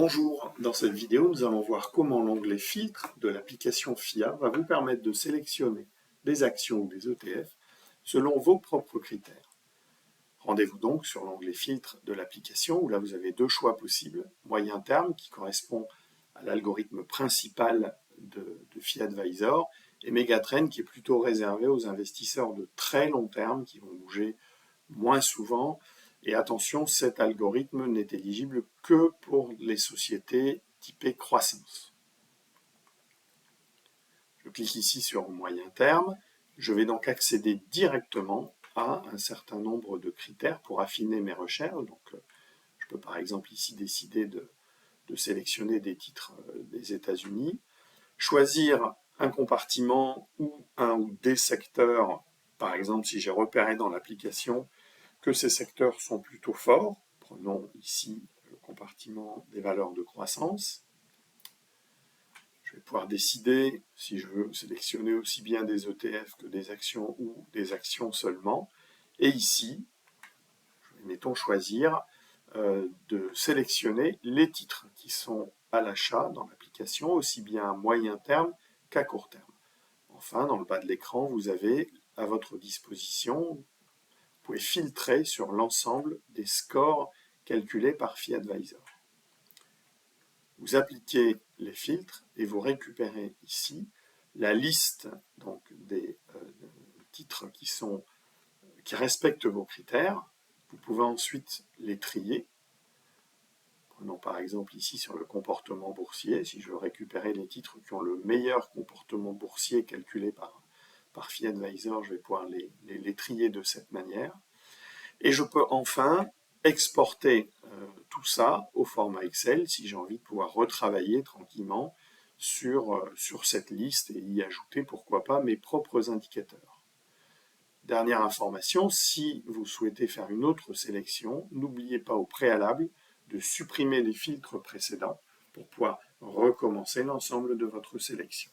Bonjour, dans cette vidéo, nous allons voir comment l'onglet Filtres de l'application FIA va vous permettre de sélectionner des actions ou des ETF selon vos propres critères. Rendez-vous donc sur l'onglet Filtres de l'application où là vous avez deux choix possibles. Moyen terme qui correspond à l'algorithme principal de FIA Advisor et Megatrend qui est plutôt réservé aux investisseurs de très long terme qui vont bouger moins souvent. Et attention, cet algorithme n'est éligible que pour les sociétés typées croissance. Je clique ici sur moyen terme. Je vais donc accéder directement à un certain nombre de critères pour affiner mes recherches. Donc, je peux par exemple ici décider de sélectionner des titres des États-Unis, choisir un compartiment ou un ou des secteurs. Par exemple, si j'ai repéré dans l'application que ces secteurs sont plutôt forts. Prenons ici le compartiment des valeurs de croissance. Je vais pouvoir décider si je veux sélectionner aussi bien des ETF que des actions ou des actions seulement. Et ici, je vais, mettons, choisir de sélectionner les titres qui sont à l'achat dans l'application, aussi bien à moyen terme qu'à court terme. Enfin, dans le bas de l'écran, vous avez à votre disposition vous pouvez filtrer sur l'ensemble des scores calculés par FIA Advisor. Vous appliquez les filtres et vous récupérez ici la liste donc, des titres qui respectent vos critères. Vous pouvez ensuite les trier. Prenons par exemple ici sur le comportement boursier. Si je veux récupérer les titres qui ont le meilleur comportement boursier calculé par FIA Advisor, je vais pouvoir les trier de cette manière. Et je peux enfin exporter tout ça au format Excel si j'ai envie de pouvoir retravailler tranquillement sur cette liste et y ajouter, pourquoi pas, mes propres indicateurs. Dernière information, si vous souhaitez faire une autre sélection, n'oubliez pas au préalable de supprimer les filtres précédents pour pouvoir recommencer l'ensemble de votre sélection.